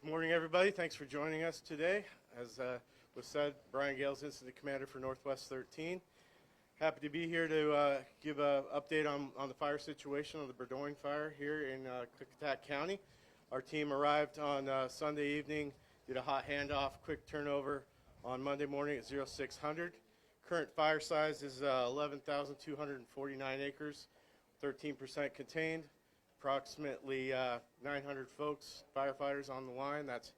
Good morning, everybody. Thanks for joining us today. As was said, Brian Gales, Incident Commander for Northwest 13. Happy to be here to give an update on the fire situation on the Burdoin Fire here in Katu County. Our team arrived on Sunday evening, did a hot handoff, quick turnover on Monday morning at 0600. Current fire size is 11,249 acres, 13% contained. Approximately 900 folks, firefighters on the line. That's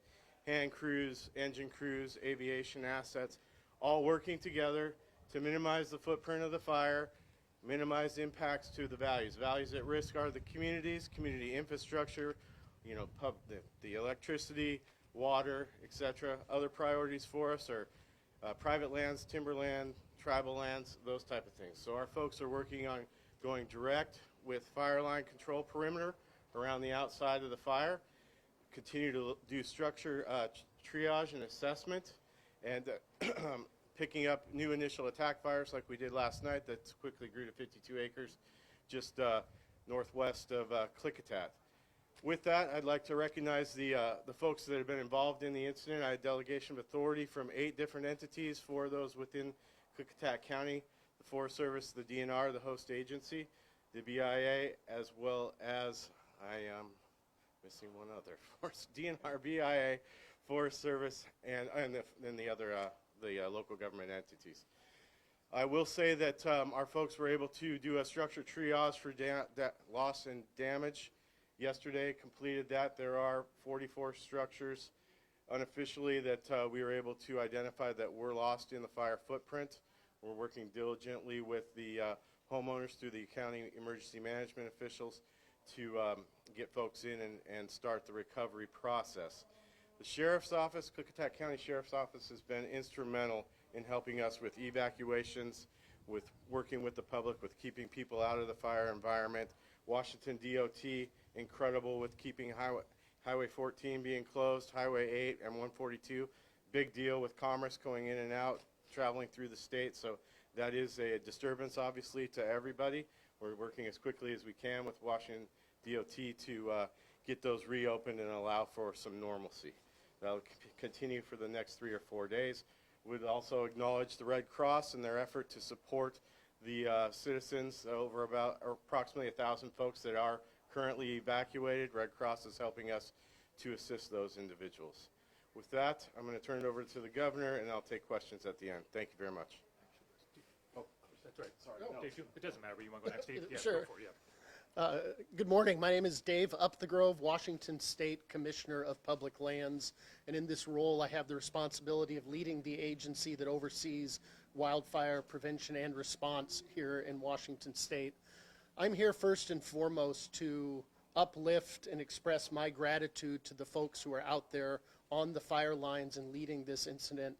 hand crews, engine crews, aviation assets, all working together to minimize the footprint of the fire, minimize impacts to the values. Values at risk are the communities, community infrastructure, the electricity, water, etc. Other priorities for us are private lands, timberland, tribal lands, those type of things. So our folks are working on going direct with fire line control perimeter around the outside of the fire, continue to do structure triage and assessment, and picking up new initial attack fires like we did last night that quickly grew to 52 acres just northwest of Klickitat. With that, I'd like to recognize the folks that have been involved in the incident. I had delegation of authority from 8 different entities, 4 of those within Klickitat County, the Forest Service, the DNR, the host agency, the BIA, as well as, I am missing one other, DNR, BIA, Forest Service, and then the other, local government entities. I will say that our folks were able to do a structure triage for loss and damage. Yesterday, completed that. There are 44 structures unofficially that we were able to identify that were lost in the fire footprint. We're working diligently with the homeowners through the county emergency management officials to get folks in and start the recovery process. The Sheriff's Office, Klickitat County Sheriff's Office, has been instrumental in helping us with evacuations, with working with the public, with keeping people out of the fire environment. Washington DOT, incredible with keeping Highway 14 being closed, Highway 8 and 142. Big deal with commerce going in and out, traveling through the state. So that is a disturbance, obviously, to everybody. We're working as quickly as we can with Washington DOT to get those reopened and allow for some normalcy. That'll continue for the next 3 or 4 days. We'd also acknowledge the Red Cross and their effort to support the citizens, over approximately 1,000 folks that are currently evacuated. Red Cross is helping us to assist those individuals. With that, I'm going to turn it over to the governor, and I'll take questions at the end. Thank you very much. Oh, that's right. Sorry. No. Dave, it doesn't matter. You want to go next, Dave? Yeah, sure. Go for it, yeah. Good morning. My name is Dave Upthegrove, Washington State Commissioner of Public Lands, and in this role I have the responsibility of leading the agency that oversees wildfire prevention and response here in Washington State. I'm here first and foremost to uplift and express my gratitude to the folks who are out there on the fire lines and leading this incident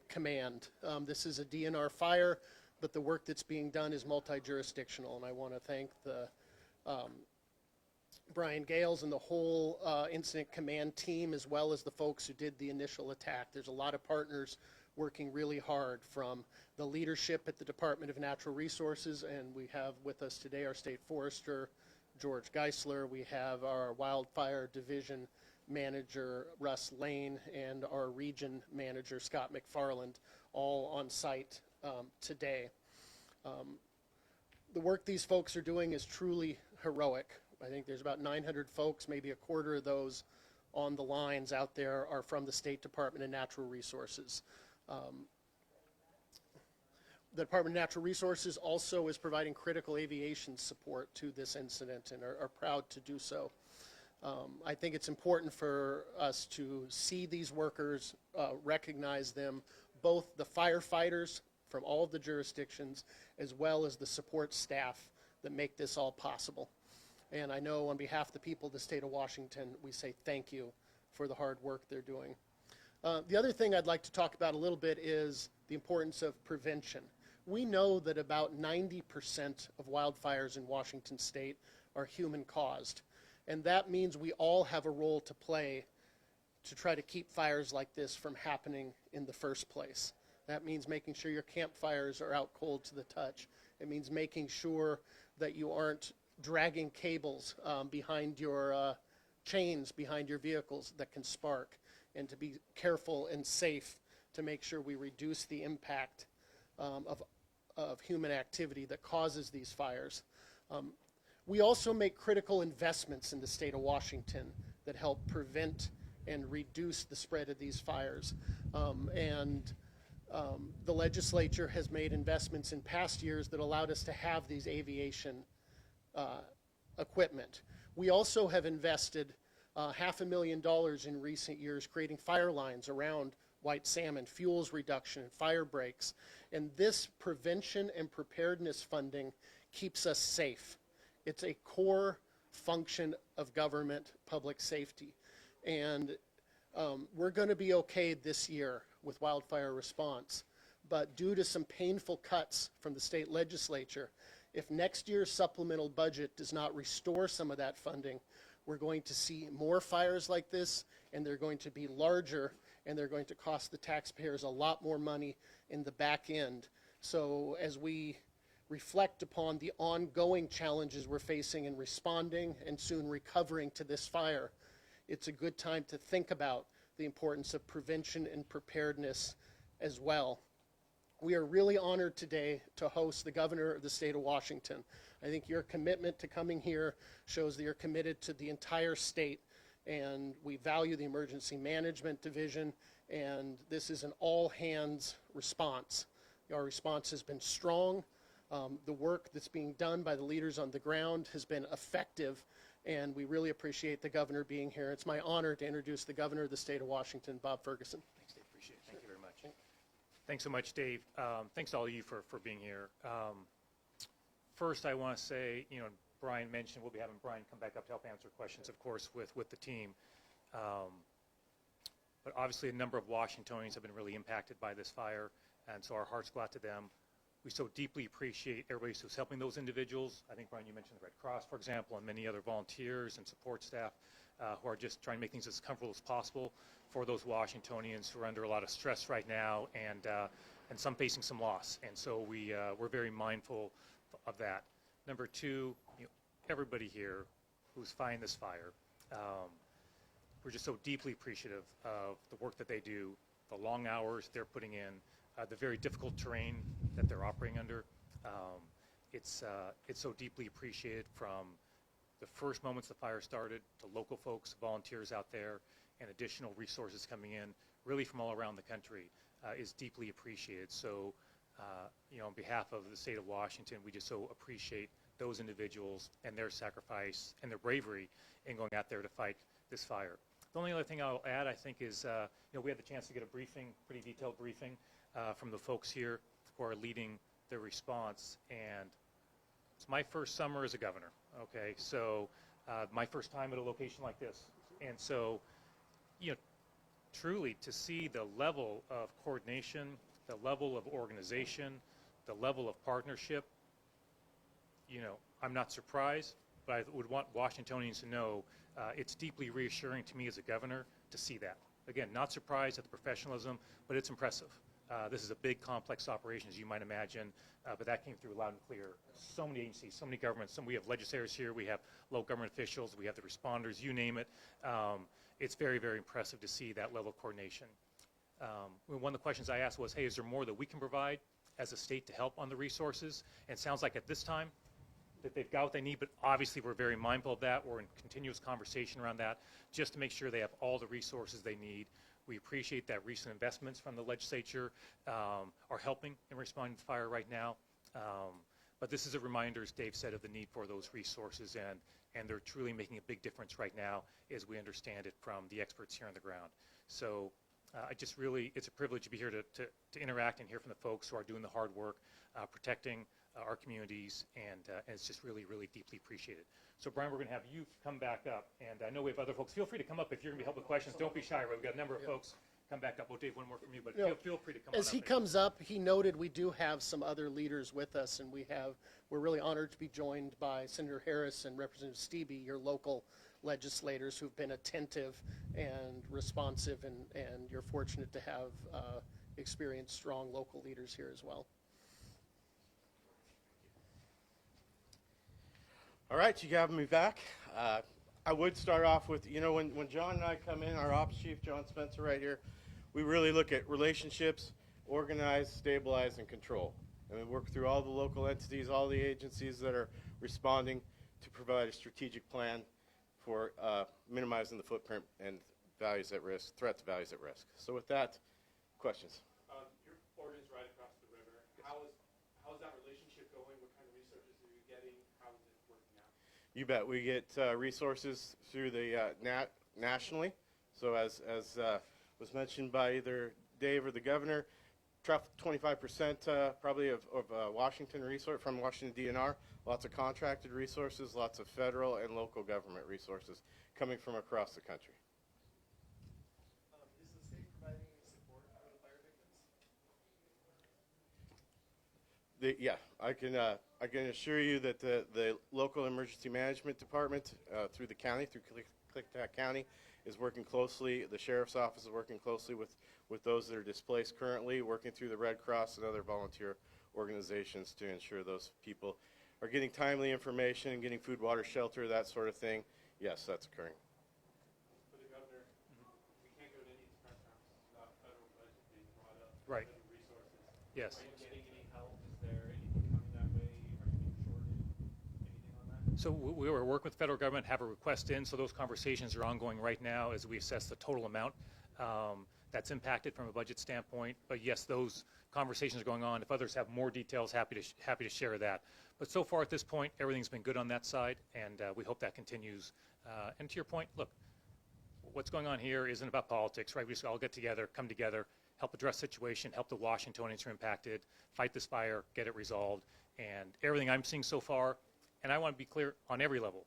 command. This is a DNR fire, but the work that's being done is multi-jurisdictional, and I want to thank the Brian Gales and the whole incident command team, as well as the folks who did the initial attack. There's a lot of partners working really hard, from the leadership at the Department of Natural Resources, and we have with us today our State Forester, George Geisler. We have our Wildfire Division Manager, Russ Lane, and our Region Manager, Scott McFarland, all on site today. The work these folks are doing is truly heroic. I think there's about 900 folks, maybe a quarter of those on the lines out there are from the State Department of Natural Resources. The Department of Natural Resources also is providing critical aviation support to this incident and are proud to do so. I think it's important for us to see these workers, recognize them, both the firefighters from all of the jurisdictions, as well as the support staff that make this all possible. And I know on behalf of the people of the state of Washington, we say thank you for the hard work they're doing. The other thing I'd like to talk about a little bit is the importance of prevention. We know that about 90% of wildfires in Washington state are human caused. And that means we all have a role to play to try to keep fires like this from happening in the first place. That means making sure your campfires are out cold to the touch. It means making sure that you aren't dragging cables behind your chains behind your vehicles that can spark, and to be careful and safe to make sure we reduce the impact of human activity that causes these fires. We also make critical investments in the state of Washington that help prevent and reduce the spread of these fires. The legislature has made investments in past years that allowed us to have these aviation equipment. We also have invested $500,000 in recent years creating fire lines around White Salmon, fuels reduction, and fire breaks. And this prevention and preparedness funding keeps us safe. It's a core function of government public safety. And we're going to be okay this year with wildfire response. But due to some painful cuts from the state legislature, if next year's supplemental budget does not restore some of that funding, we're going to see more fires like this, and they're going to be larger, and they're going to cost the taxpayers a lot more money in the back end. So as we reflect upon the ongoing challenges we're facing in responding and soon recovering to this fire, it's a good time to think about the importance of prevention and preparedness as well. We are really honored today to host the Governor of the state of Washington. I think your commitment to coming here shows that you're committed to the entire state, and we value the Emergency Management Division, and this is an all-hands response. Our response has been strong. The work that's being done by the leaders on the ground has been effective, and we really appreciate the Governor being here. It's my honor to introduce the Governor of the state of Washington, Bob Ferguson. Thanks, Dave. Appreciate it. Thank you very much. Thanks so much, Dave. Thanks to all of you for being here. First, I want to say, Brian mentioned we'll be having Brian come back up to help answer questions, of course, with the team. But obviously, a number of Washingtonians have been really impacted by this fire, and so our hearts go out to them. We so deeply appreciate everybody who's helping those individuals. I think, Brian, you mentioned the Red Cross, for example, and many other volunteers and support staff who are just trying to make things as comfortable as possible for those Washingtonians who are under a lot of stress right now, and some facing some loss. And so we're very mindful of that. Number two, everybody here who's fighting this fire, we're just so deeply appreciative of the work that they do, the long hours they're putting in, the very difficult terrain that they're operating under. It's so deeply appreciated from the first moments the fire started to local folks, volunteers out there, and additional resources coming in, really from all around the country, is deeply appreciated. So, on behalf of the state of Washington, we just so appreciate those individuals and their sacrifice and their bravery in going out there to fight this fire. The only other thing I'll add, I think, is we had the chance to get a briefing, pretty detailed briefing, from the folks here who are leading the response, and it's my first summer as a governor, okay? So my first time at a location like this, and so, truly to see the level of coordination, the level of organization, the level of partnership, I'm not surprised, but I would want Washingtonians to know it's deeply reassuring to me as a governor to see that. Again, not surprised at the professionalism, but it's impressive. This is a big, complex operation, as you might imagine, but that came through loud and clear. So many agencies, so many governments. We have legislators here, we have local government officials, we have the responders, you name it. It's very, very impressive to see that level of coordination. One of the questions I asked was, hey, is there more that we can provide as a state to help on the resources? And it sounds like at this time that they've got what they need, but obviously we're very mindful of that. We're in continuous conversation around that just to make sure they have all the resources they need. We appreciate that recent investments from the legislature are helping in responding to fire right now. But this is a reminder, as Dave said, of the need for those resources, and they're truly making a big difference right now as we understand it from the experts here on the ground. So it's a privilege to be here to interact and hear from the folks who are doing the hard work, protecting our communities, and it's just really, really deeply appreciated. So, Brian, we're going to have you come back up, and I know we have other folks. Feel free to come up if you're going to be helping with questions. Don't be shy, right? We've got a number of folks come back up. Well, Dave, one more from you, but feel free to come on up. As he comes up, he noted we do have some other leaders with us, and we're really honored to be joined by Senator Harris and Representative Stevie, your local legislators who've been attentive and responsive, and you're fortunate to have experienced, strong local leaders here as well. All right, you got me back. I would start off with, when John and I come in, our ops chief, John Spencer right here, we really look at relationships, organize, stabilize, and control. And we work through all the local entities, all the agencies that are responding to provide a strategic plan for minimizing the footprint and values at risk, threat to values at risk. So with that, questions? Your port is right across the river. How is that relationship going? What kind of resources are you getting? How is it working out? You bet. We get resources through the nationally. So as was mentioned by either Dave or the governor, 25% probably of Washington resource from Washington DNR. Lots of contracted resources, lots of federal and local government resources coming from across the country. Is the state providing any support for the fire victims? Yeah, I can assure you that the local emergency management department through the county, through Clicktack County, is working closely. The sheriff's office is working closely with those that are displaced currently, working through the Red Cross and other volunteer organizations to ensure those people are getting timely information and getting food, water, shelter, that sort of thing. Yes, that's occurring. For the governor, we can't go to any of these press conferences without federal budget being brought up. Right. Federal resources. Yes. Are you getting any help? Is there anything coming that way? Are you being shorted? Anything on that? So we were working with the federal government, have a request in, so those conversations are ongoing right now as we assess the total amount that's impacted from a budget standpoint. But yes, those conversations are going on. If others have more details, happy to share that. But so far at this point, everything's been good on that side, and we hope that continues. And to your point, look, what's going on here isn't about politics, right? We just all get together, come together, help address the situation, help the Washingtonians who are impacted, fight this fire, get it resolved. And everything I'm seeing so far, and I want to be clear on every level,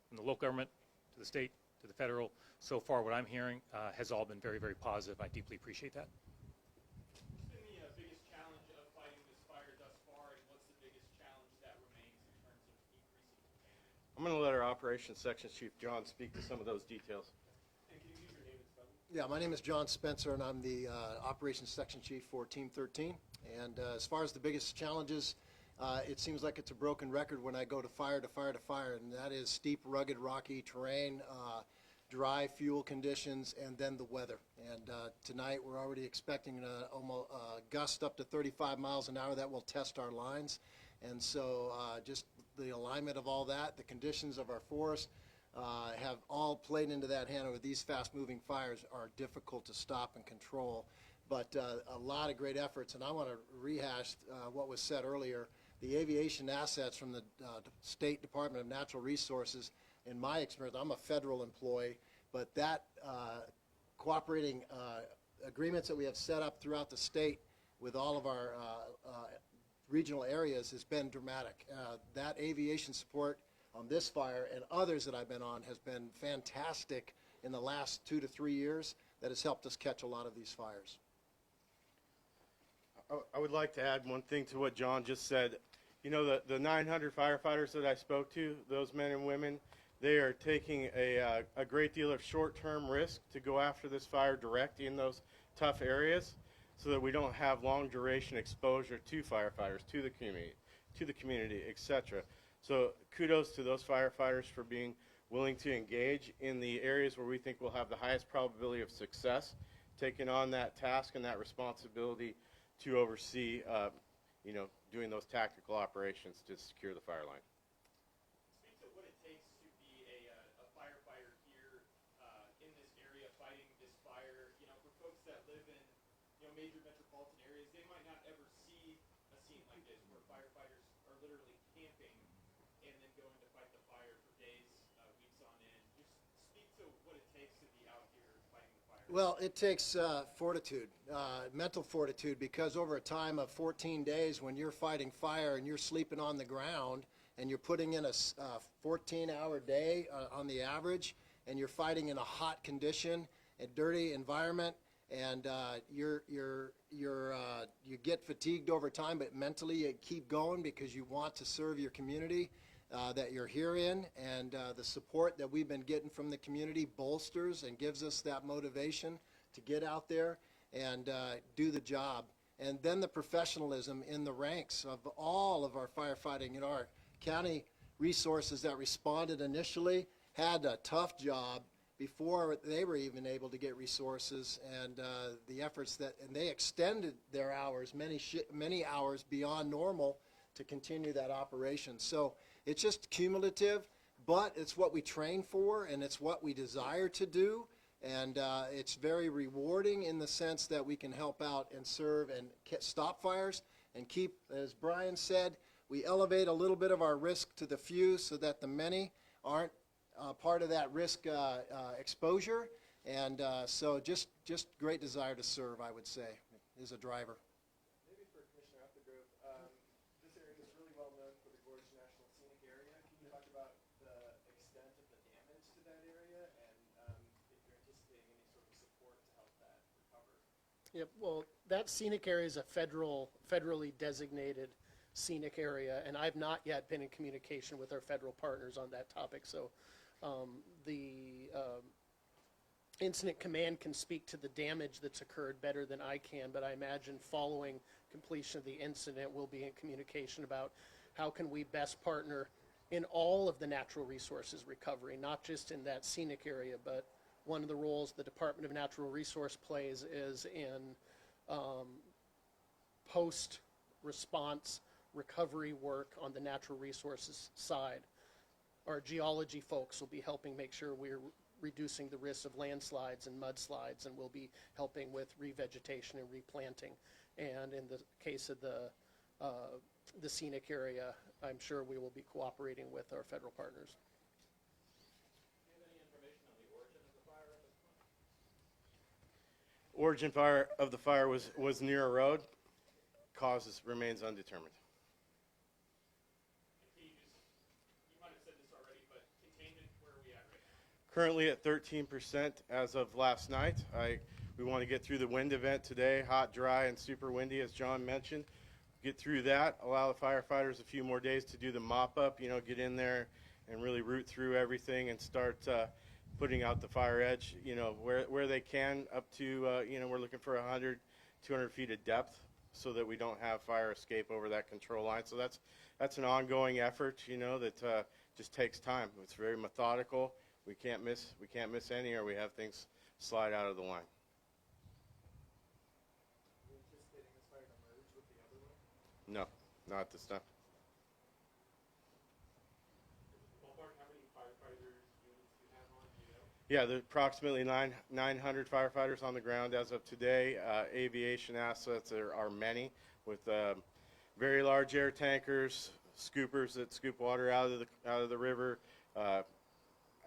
from the local government to the state to the federal, so far what I'm hearing has all been very, very positive. I deeply appreciate that. What's been the biggest challenge of fighting this fire thus far, and what's the biggest challenge that remains in terms of increasing containment? I'm going to let our operations section chief, John, speak to some of those details. And can you use your name and spelling? Yeah, my name is John Spencer, and I'm the Operations Section Chief for Team 13. And as far as the biggest challenges, it seems like it's a broken record when I go to fire to fire to fire, and that is steep, rugged, rocky terrain, dry fuel conditions, and then the weather. And tonight we're already expecting almost gust up to 35 miles an hour that will test our lines. And so just the alignment of all that, the conditions of our forest, have all played into that hand. With these fast-moving fires are difficult to stop and control, but a lot of great efforts. And I want to rehash what was said earlier. The aviation assets from the State Department of Natural Resources, in my experience, I'm a federal employee, but that cooperating agreements that we have set up throughout the state with all of our regional areas has been dramatic. That aviation support on this fire and others that I've been on has been fantastic in the last 2 to 3 years that has helped us catch a lot of these fires. I would like to add one thing to what John just said. You know, the 900 firefighters that I spoke to, those men and women, they are taking a great deal of short-term risk to go after this fire direct in those tough areas so that we don't have long-duration exposure to firefighters, to the community, etc. So kudos to those firefighters for being willing to engage in the areas where we think we'll have the highest probability of success, taking on that task and that responsibility to oversee, doing those tactical operations to secure the fire line. Speak to what it takes to be a firefighter here in this area fighting this fire. You know, for folks that live in major metropolitan areas, they might not ever see a scene like this where firefighters are literally camping and then going to fight the fire for days, weeks on end. Just speak to what it takes to be out here fighting the fire. Well, it takes fortitude, mental fortitude, because over a time of 14 days when you're fighting fire and you're sleeping on the ground and you're putting in a 14-hour day on the average, and you're fighting in a hot condition, a dirty environment, and you get fatigued over time, but mentally you keep going because you want to serve your community that you're here in, and the support that we've been getting from the community bolsters and gives us that motivation to get out there and do the job. And then the professionalism in the ranks of all of our firefighting. Our county resources that responded initially had a tough job before they were even able to get resources, and the efforts and they extended their hours, many hours beyond normal to continue that operation. So it's just cumulative, but it's what we train for and it's what we desire to do, and it's very rewarding in the sense that we can help out and serve and stop fires and keep, as Brian said, we elevate a little bit of our risk to the few so that the many aren't part of that risk exposure, and so just great desire to serve, I would say, is a driver. Maybe for Commissioner Updegrove, this area is really well known for the Gorge National Scenic Area. Can you talk about the extent of the damage to that area, and if you're anticipating any sort of support to help that recover? Yep, well, that scenic area is a federally designated scenic area, and I've not yet been in communication with our federal partners on that topic, so the incident command can speak to the damage that's occurred better than I can, but I imagine following completion of the incident, we'll be in communication about how can we best partner in all of the natural resources recovery, not just in that scenic area, but one of the roles the Department of Natural Resource plays is in post-response recovery work on the natural resources side. Our geology folks will be helping make sure we're reducing the risk of landslides and mudslides, and we'll be helping with revegetation and replanting. And in the case of the scenic area, I'm sure we will be cooperating with our federal partners. Do you have any information on the origin of the fire at this point? Origin of the fire was near a road. Causes remains undetermined. You might have said this already, but containment, where are we at right now? Currently at 13% as of last night. We want to get through the wind event today, hot, dry, and super windy, as John mentioned. Get through that, allow the firefighters a few more days to do the mop-up, get in there and really root through everything and start putting out the fire edge, where they can, up to, we're looking for 100, 200 feet of depth so that we don't have fire escape over that control line. So that's an ongoing effort, that just takes time. It's very methodical. We can't miss any, or we have things slide out of the line. Are you anticipating this fire to merge with the other one? No, not at this time. Ballpark, how many firefighters units do you have on, do you know? Yeah, there are approximately 900 firefighters on the ground as of today. Aviation assets are many, with very large air tankers, scoopers that scoop water out of the river.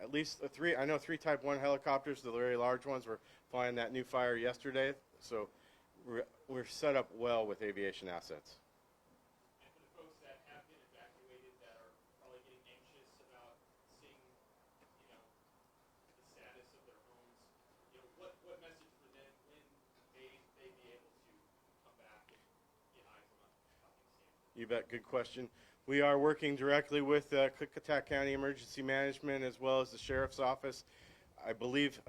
At least three Type 1 helicopters, the very large ones, were flying that new fire yesterday. So we're set up well with aviation assets. And for the folks that have been evacuated that are probably getting anxious about seeing, the status of their homes, what message for them when they be able to come back and get eyes on how things stand? You bet, good question. We are working directly with Katu County Emergency Management as well as the Sheriff's Office. I believe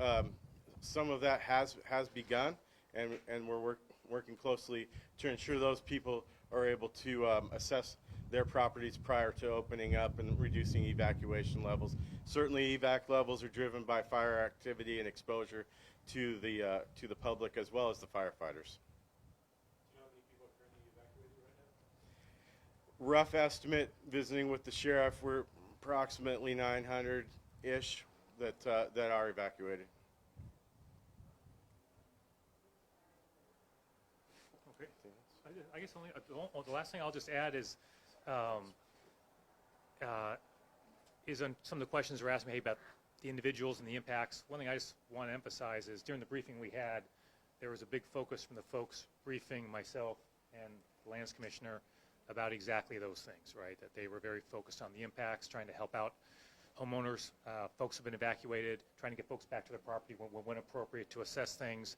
some of that has begun, and we're working closely to ensure those people are able to assess their properties prior to opening up and reducing evacuation levels. Certainly evac levels are driven by fire activity and exposure to the public as well as the firefighters. Do you know how many people are currently evacuated right now? Rough estimate, visiting with the sheriff, we're approximately 900-ish that are evacuated. Okay. I guess the last thing I'll just add is on some of the questions were asked me about the individuals and the impacts. One thing I just want to emphasize is during the briefing we had, there was a big focus from the folks briefing myself and the lands commissioner about exactly those things, right? That they were very focused on the impacts, trying to help out homeowners. Folks have been evacuated, trying to get folks back to their property when appropriate to assess things.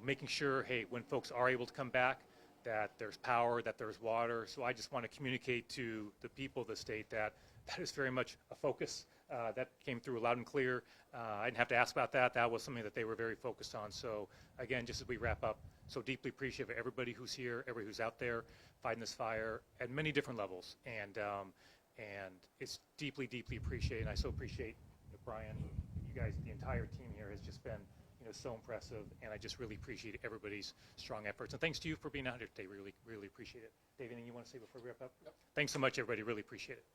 Making sure, hey, when folks are able to come back, that there's power, that there's water. So I just want to communicate to the people of the state that is very much a focus. That came through loud and clear. I didn't have to ask about that. That was something that they were very focused on. So again, just as we wrap up, so deeply appreciative of everybody who's here, everybody who's out there fighting this fire at many different levels. And and it's deeply, deeply appreciated. And I so appreciate Brian, you guys, the entire team here has just been so impressive, and I just really appreciate everybody's strong efforts. And thanks to you for being out here today. Really, really appreciate it. Dave, anything you want to say before we wrap up? Yep. Thanks so much, everybody. Really appreciate it.